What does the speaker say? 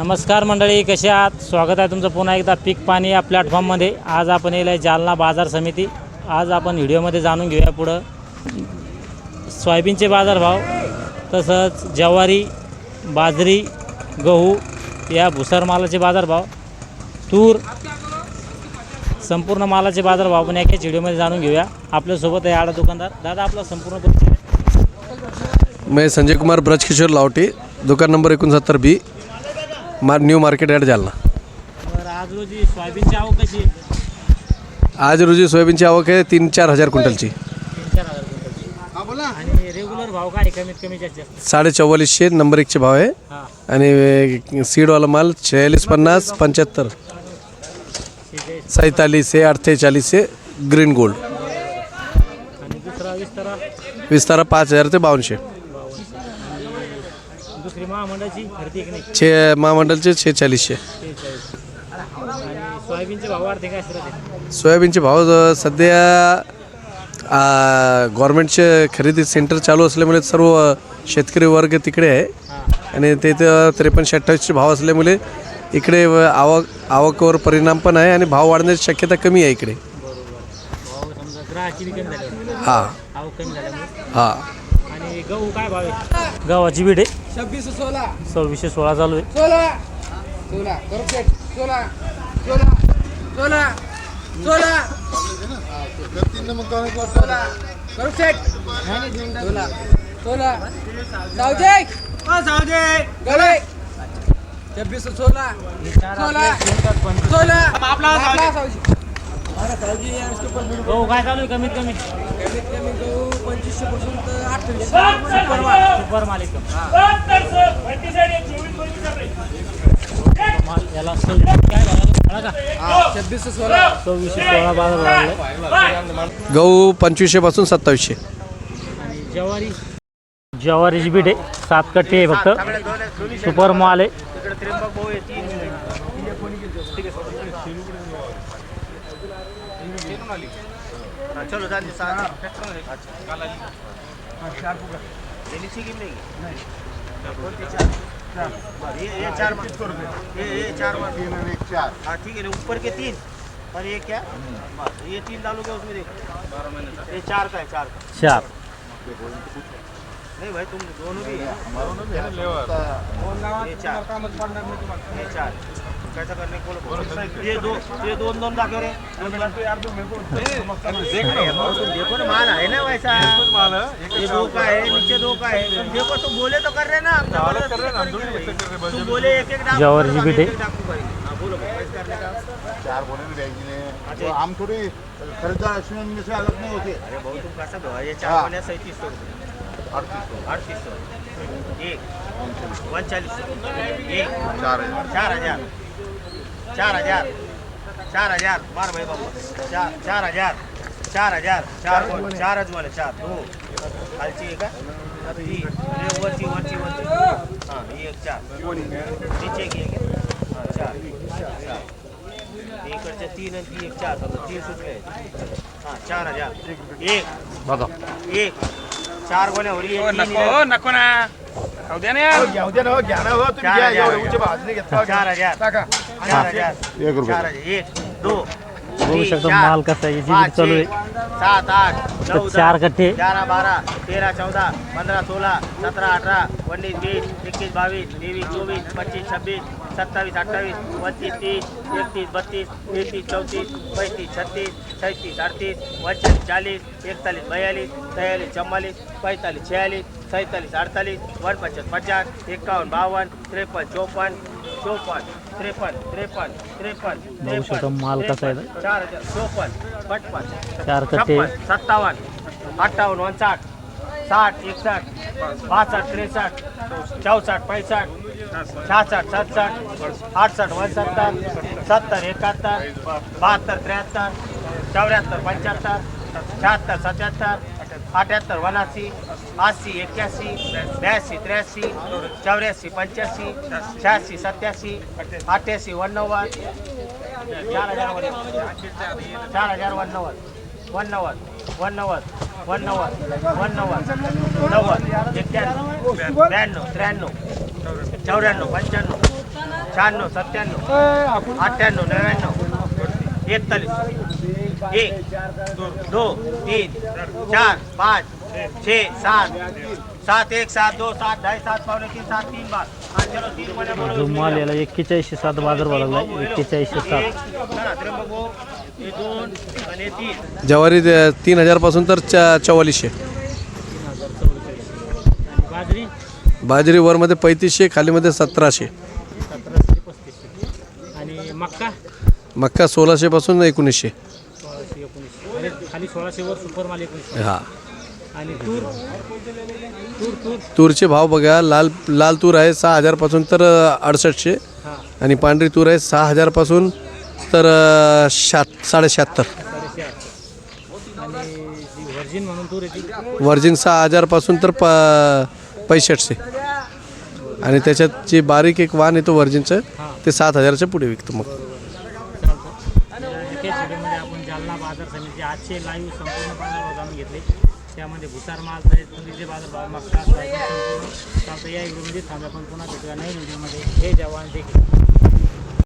नमस्कार मंडळी, कसे आहात? स्वागत आहे तुमचं पुन्हा एकदा पीक पाणी या प्लॅटफॉर्ममध्ये. आज आपण येईल आहे जालना बाजार समिती. आज आपण व्हिडिओमध्ये जाणून घेऊया पुढं सोयाबीनचे बाजारभाव, तसंच ज्वारी, बाजरी, गहू या भुसार मालाचे बाजारभाव, तूर, संपूर्ण मालाचे बाजारभाव आपण एकाच व्हिडिओमध्ये जाणून घेऊया. आपल्यासोबत आहे आडा दुकानदार. दादा, आपला संपूर्ण परिचय. मैं संजय कुमार ब्रजकिशोर लावटे, दुकान number 69B, new market yard Jalna. आज रोजी सोयाबीनची आवक कशी आहे? आज रोजी सोयाबीनची आवक आहे 3-4 हजार क्विंटलची. 3-4 हजार क्विंटलची. आणि रेग्युलर भाव काय कमीत कमी जास्त? 4400 नंबर 1चे भाव आहे. आणि सीडवाला माल 4650, 75, 47 से 48 से ग्रीन गोल्ड. आणि दुसरा विस्तारा 5000 ते 5200. दुसरी महामंडळाची खरेदी की नाही? महामंडलचे 4600. आणि सोयाबीनचे भाव वाढते काय सर? सोयाबीनचे भाव सध्या गव्हर्नमेंटचे खरेदी सेंटर चालू असल्यामुळे सर्व शेतकरी वर्ग तिकडे आहे. आणि ते 53-28चे भाव असल्यामुळे इकडे आवकवर परिणाम पण आहे आणि भाव वाढण्याची शक्यता कमी आहे इकडे. हां हां. आणि गहू काय भाव आहे? गव्हाची बीड आहे 2616 चालू आहे. गहू काय चालू आहे कमीत कमी? गहू 2500 पासून 2800. सुपर माल एकदम. याला 26 काय भाव का? 2616 बाजार वाढले. गहू 2500 पासून 2700. आणि ज्वारीची बीट आहे 7 कट्टे आहे फक्त. सुपर माल आहे. चलो दादी ये 4 हाँ ठीक है. ऊपर के 3 और ये क्या? ये 3 डालोगे उसमें देखो. ये 4 का है. 4 नहीं भाई, तुम दोनों भी है. ये 4 कैसा करने को ये दोन लाख रे. देखो ना, माल है ना वैसा. ये 2 का है, नीचे 2 का है. तुम देखो, तुम बोले तो कर रहे ना. तुम बोले एक ज्वारीची बीट आहे. बोलो कैसे करने का? 4 बोले ना बहन जी ने. तो हम थोड़ी खरीदार में से अलग नहीं होते. अरे बहुत तुम कैसा दो. ये 4 बोले 3700 रुपये. 3800. एक 3900. एक 4000. 4000 मार भाई बाबा. 4000 4 बोले. 4 2 खालची आहे का? वरची हां. ही एक 4 नीचे की आहे का? हां 4. इकडच्या 3 आणि ती एक 4 समजा 3 सुटले. हां 4000. एक बघा. एक 4 गोण्या वरी. नको ना, खाऊ द्या ना. 4000. 1 2 बघू शकतो माल कसा आहे. याची बीट चालू आहे 7 8 9 4 कट्टे. 11 12 13 14 15 16 17 18 19 20 21 22 23 24 25 26 27 28 29 30 31 32 33 34 35 36 37 38 39 40 41 42 43 44 45 46 47 48 49 50 51 52 53 54 53 बघू शकतो माल कसा आहे. 4000 54 55 4 कट्टे. 57 58 59 60 61 62 63 64 65 66 67 68 69 70 71 72 73 74 75 76 77 78 79 80 81 82 83 84 85 86 87 88 89 4000 91 92 93 94 95 96 96 97 98 99 41 1 2 3 4 5 6 7 7 1 7 2 7 2.5 7 पावणे 3 7 3 बार हा चलो 3 मध्ये बोलो जो माल याला 41.7 बाजार भाव लागला 41.7. हे 2 आणि 3 ज्वारी 3000 पासून तर 4400. बाजरी बाजरी वरमध्ये 3500, खालीमध्ये 1700. 1700 ते 3500. आणि मक्का मक्का 1600 पासून 1900. 1600 1900 आणि खाली 1600 वर सुपर माल 1900. हा. आणि तूर तूर तूर तूरचे भाव बघा, लाल तूर आहे 6000 पासून तर 6800. हां आणि पांढरी तूर आहे 6000 पासून तर 7.5. आणि जी व्हर्जिन म्हणून तूर आहे ती वर्जिन 6000 पासून तर 6500. आणि त्याच्यात जे बारीक एक वाण येतो वर्जिनचं ते 7000च्या पुढे विकतो मग. एकेच व्हिडिओमध्ये आपण जालना बाजार समिती आजचे लाईव्ह संपूर्ण बाजारभाव जाणून घेतले. त्यामध्ये भुसार माल आहेत, तुरीचे बाजारभाव, मक्का, सोयाबीन संपूर्ण चालतं. या व्हिडिओमध्ये थांबा, पण पुन्हा भेटूया नवीन व्हिडिओमध्ये. हे जवान देखील.